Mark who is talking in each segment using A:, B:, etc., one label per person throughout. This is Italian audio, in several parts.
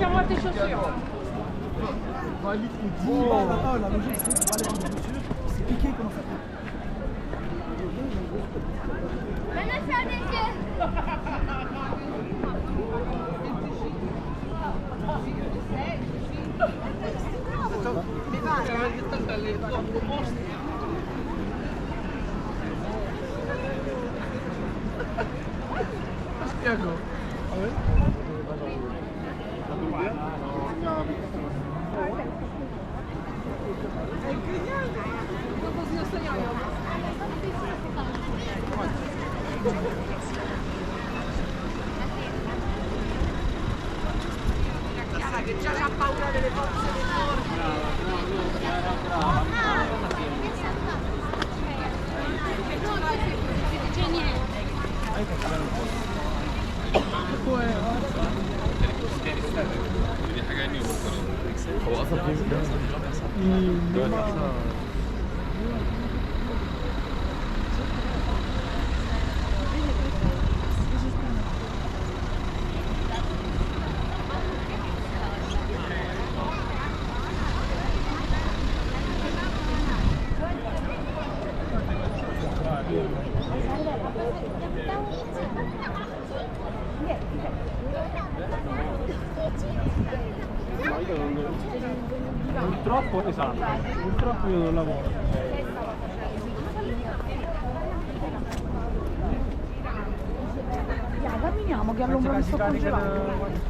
A: Montre-moi tes chaussures.
B: La logique, c'est pas les rendre dessus. C'est piqué, comment ça fait?
C: Venez faire des yeux.
B: Spiego.
A: Che già c'ha paura delle forze del
D: هو اصلا
B: Purtroppo, esatto, purtroppo io non lavoro.
A: Camminiamo che all'ombra mi sto congelando.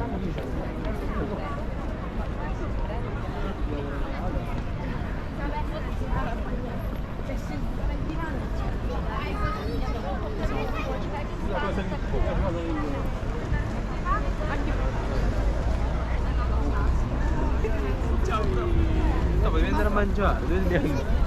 D: No, devi andare a mangiare, devi andare.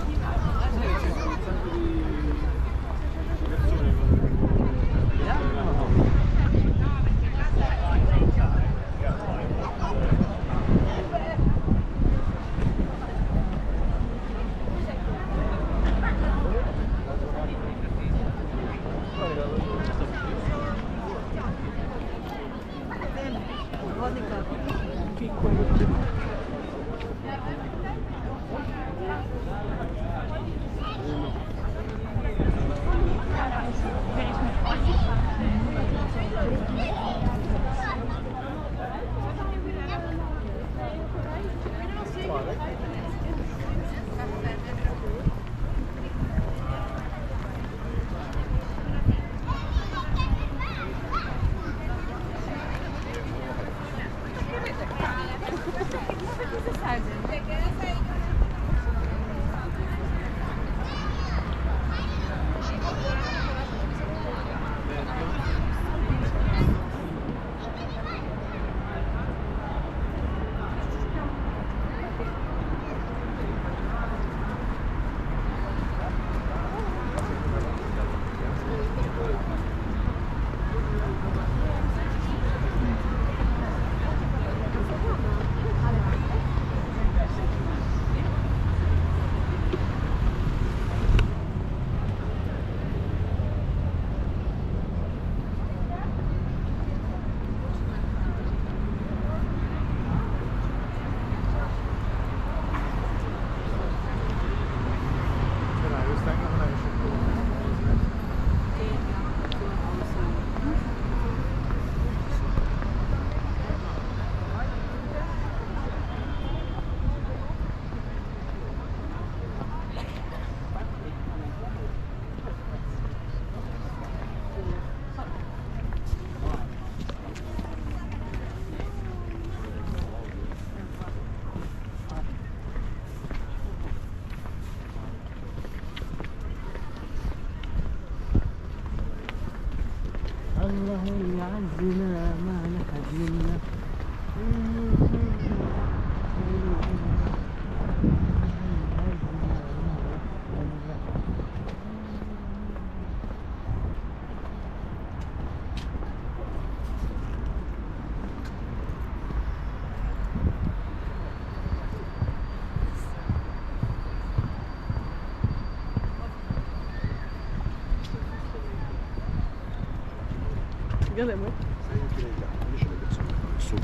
B: الله يعزنا ما نحد منا.
A: Regardez-moi.
E: Sai anche le gambe, invece le persone che vanno su.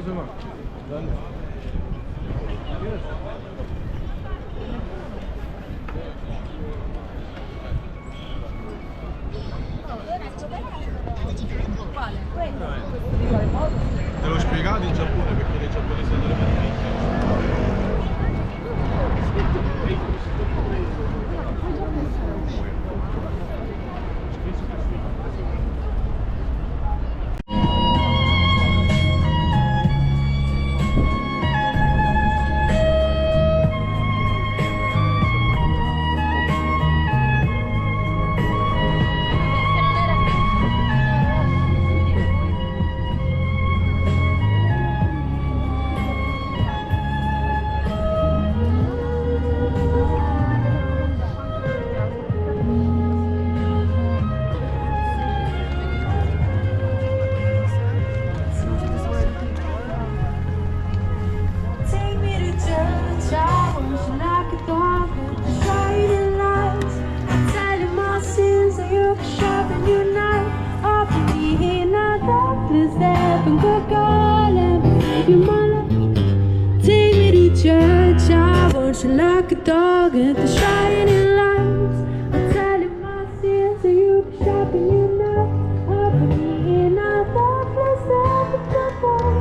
B: o zaman. Ben de.
E: Te l'ho spiegato in Giappone perché dei giapponesi hanno le mani ricche.
F: Take me to church, I want you like a dog with the shining lights. I tell you my sins, and you can sharpen your knife. Offer me another place that can go God and baby my love. Take me to church, I want you like a dog with the shining lights. I tell you my sins, and you can sharpen your knife. Offer me another place that can go God.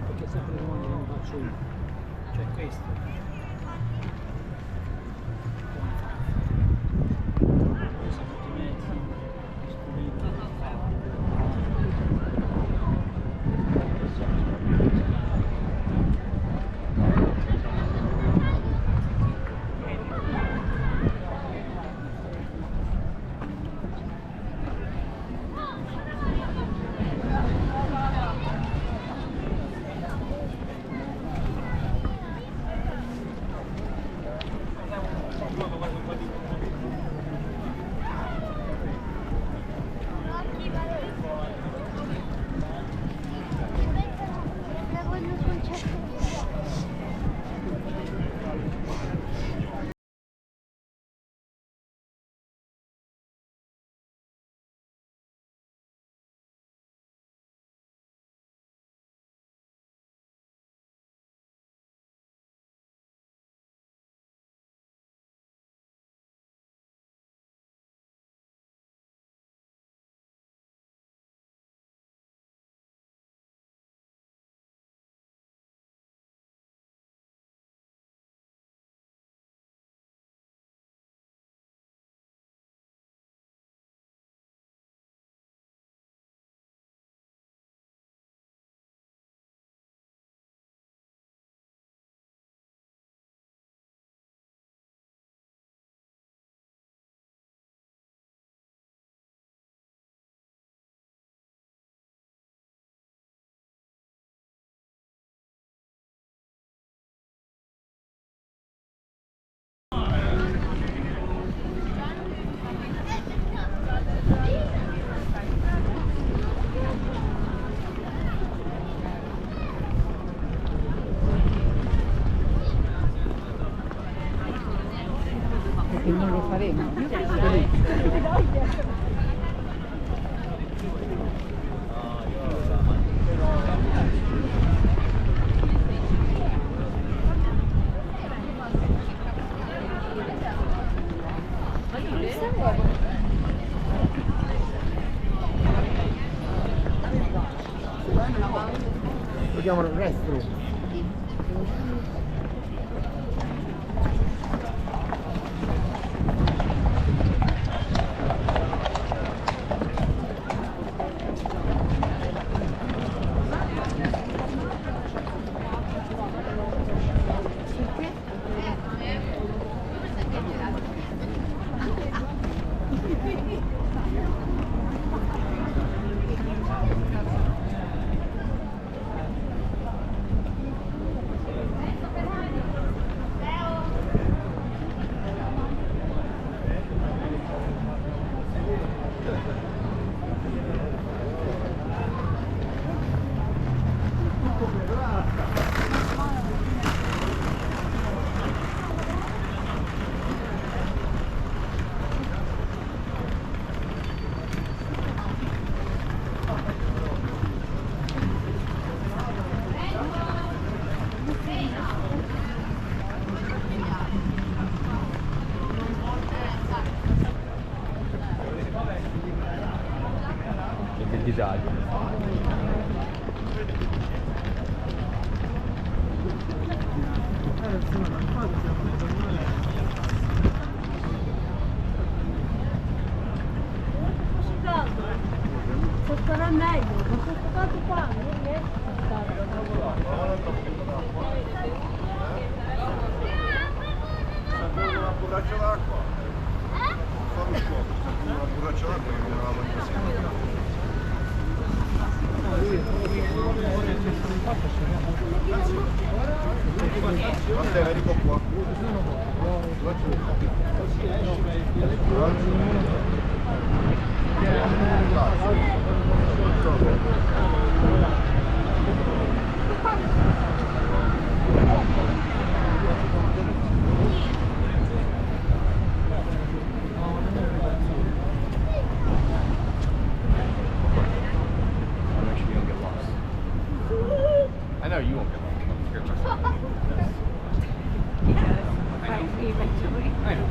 B: Perché sempre le mani non faccio uno. Cioè questo.
A: faremo.
B: Lo chiamano il restroom.
D: Del disagio.
C: Sotto la meglio, ma sotto tanto qua, non riesco a
E: Serve una borraccia d'acqua. Fammi un po', serve una borraccia d'acqua che mi dava la Matteo, vieni qua. I know you won't get lost. You're just I know.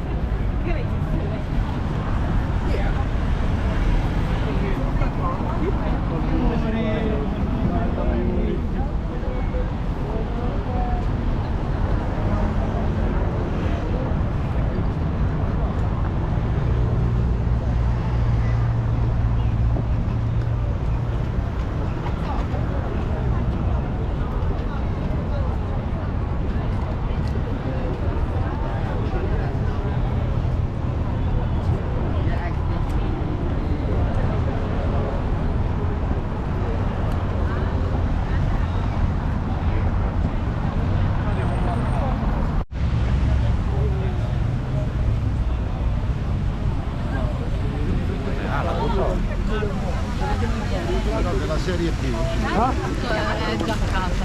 E: Della serie B.
B: Ah?
A: È già a casa.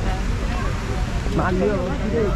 B: Ma io non ti devo.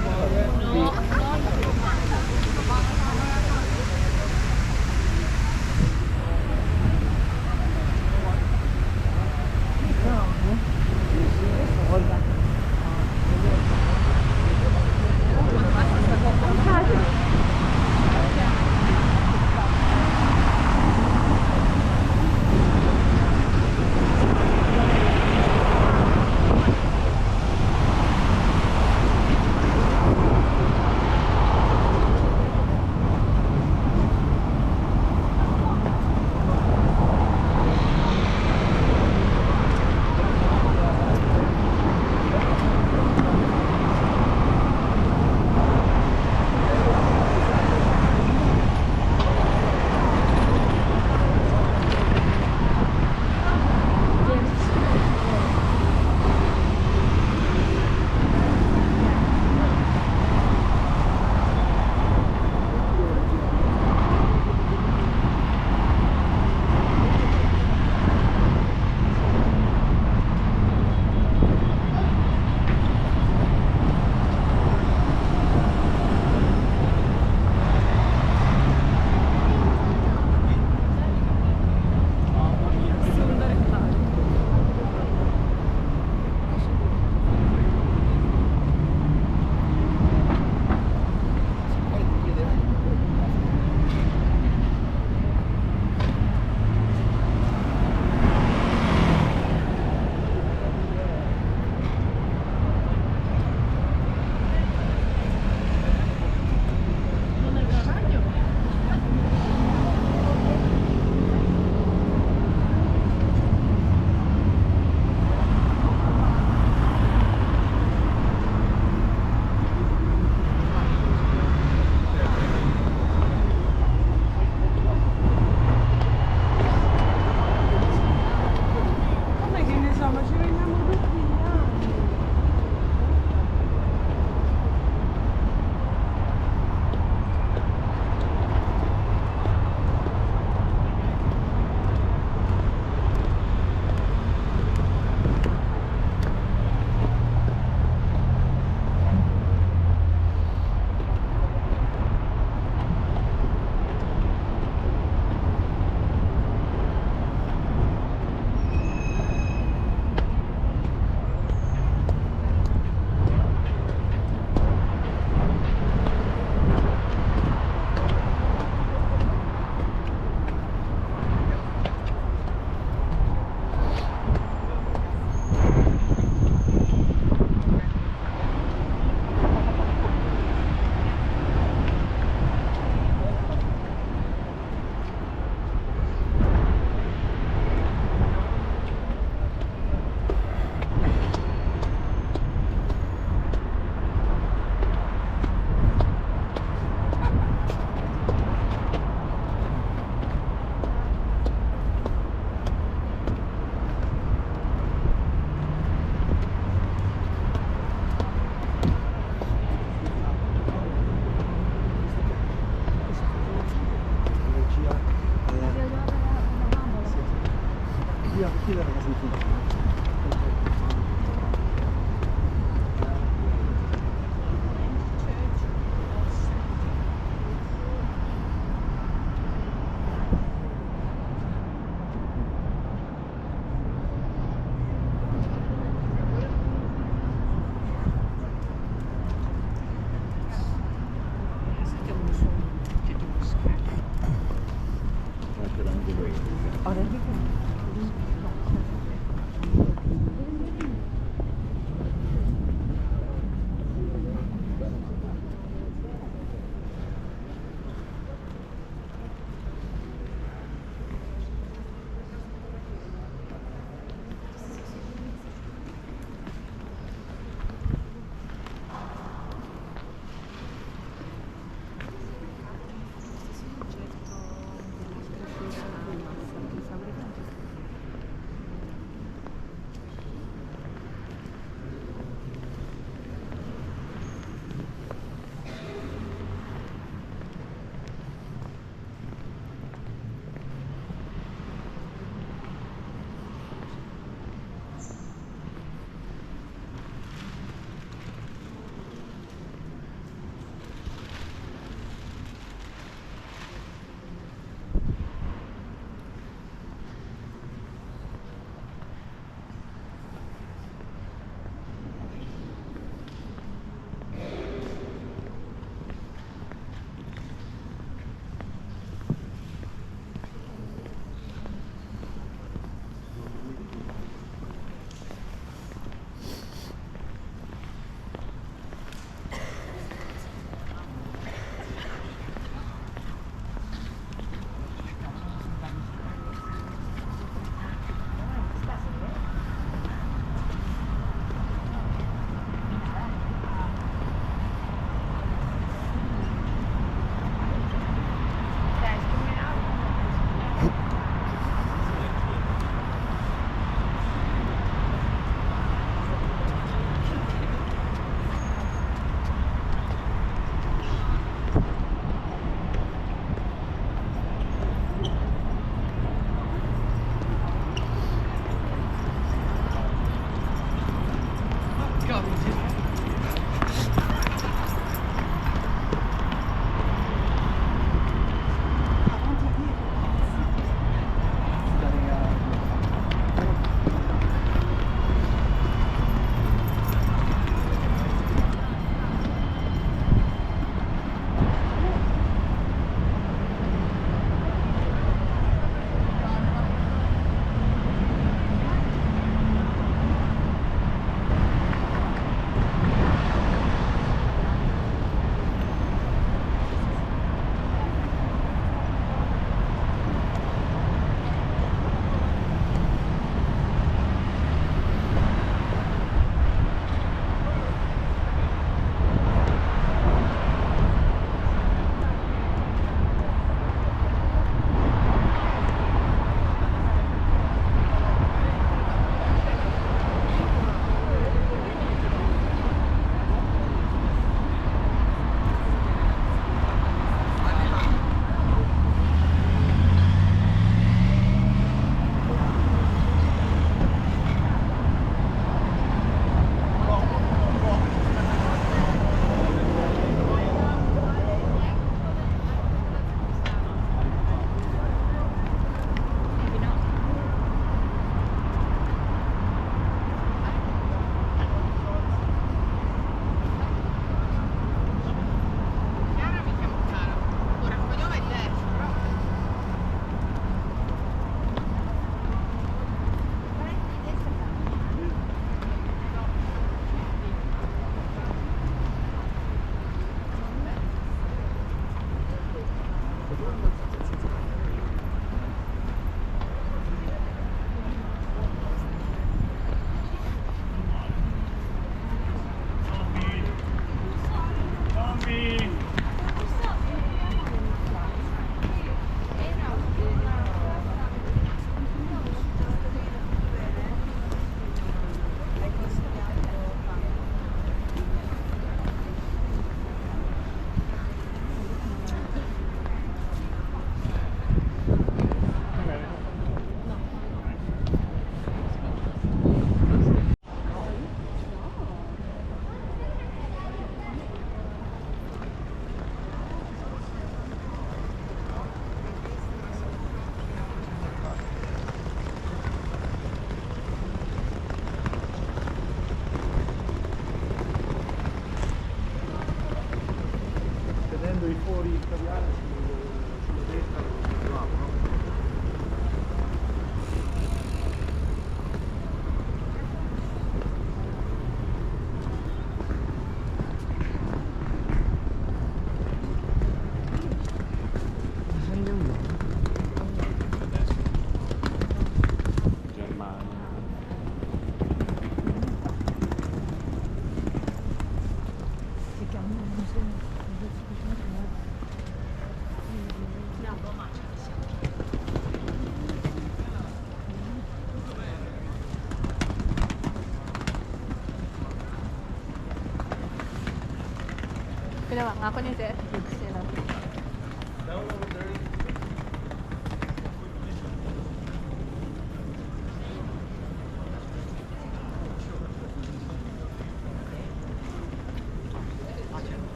A: Pinawang ako ni Sir. Sila.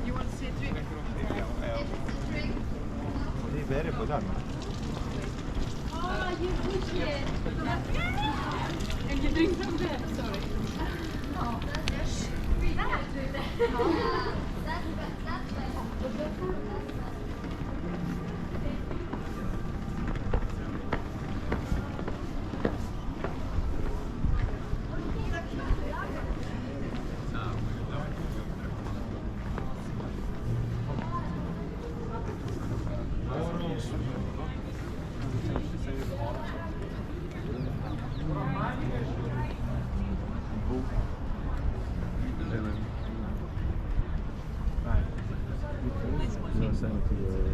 D: You want to see a drink?
E: Potevi bere e poi darmi.
C: Oh, you push it.
A: And you drink from there. Sorry.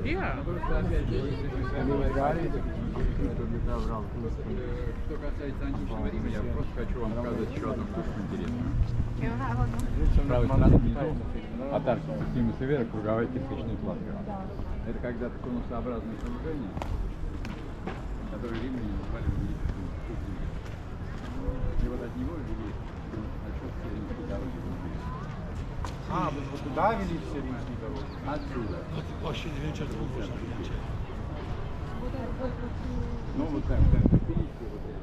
D: Yeah.
G: Что касается античного Рима, я просто хочу вам сказать еще одну штуку интересную. С правой стороны внизу, от арки Сима Севера, круговая кирпичная кладка. Это когда-то конусообразное сооружение, которое римляне назвали магнитическим спутником. И вот от него вели насчет римской дороги.
E: А, вот туда вели все римские дороги.
G: Отсюда.
B: Ось він був.
G: Ну вот так, перечку вот это.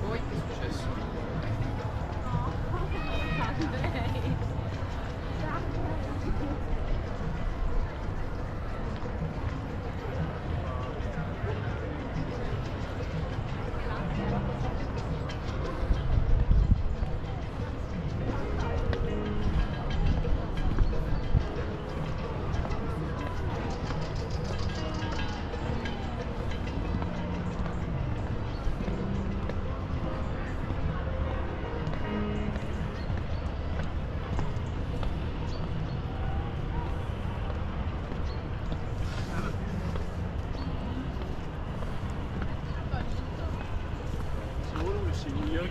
D: Poi che è successo?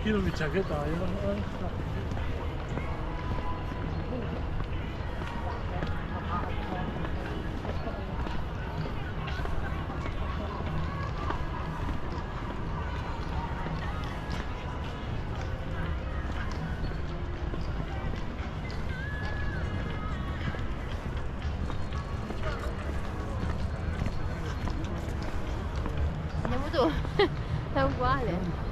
B: 여기로 미치겠다.
A: Andiamo tu. È uguale.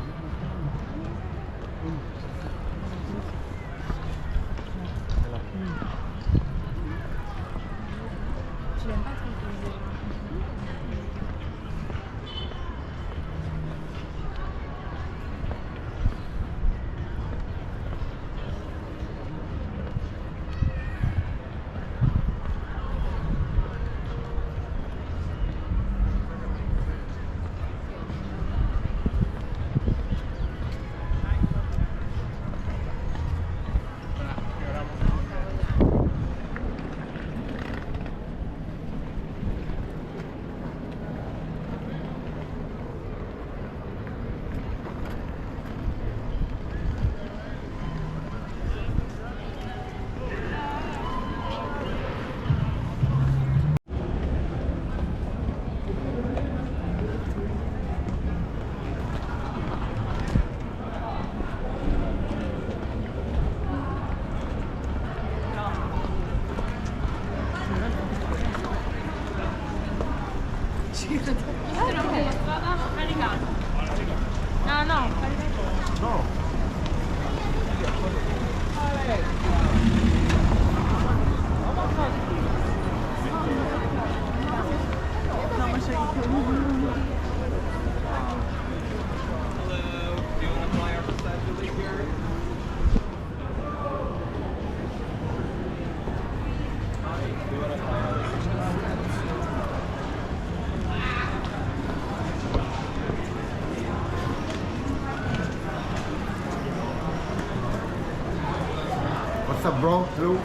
E: What's up, bro? Hello?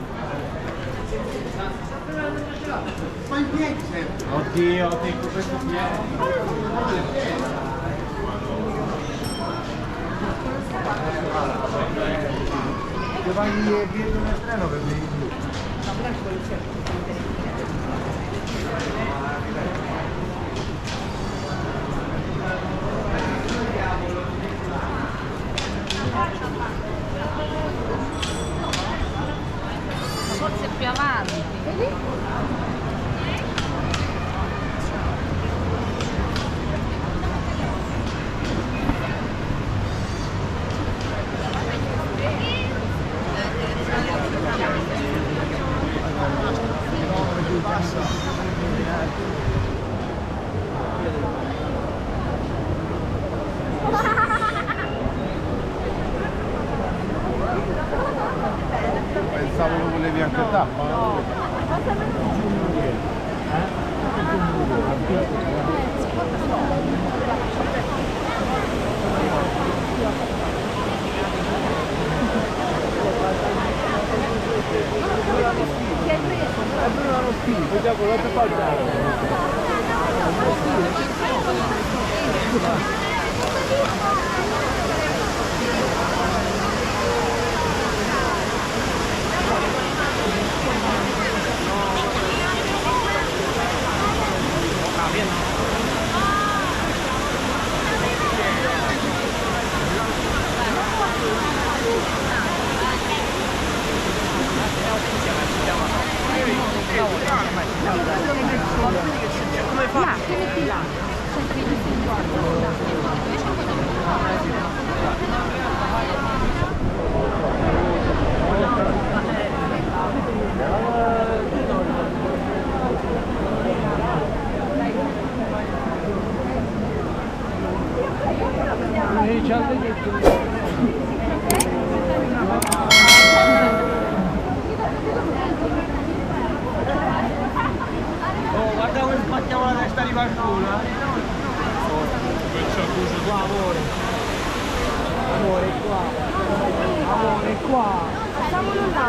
E: Ma in piedi sempre.
B: Oddio, tengo questo piede.
E: Che vai dietro nel treno per me.
A: Forse più avanti.
E: Pensavo lo volevi anche tappa.
B: Oh, guarda come sbattiamo la testa di qualcuno, qua, amore. Amore, qua. Amore, qua.
C: Facciamolo là,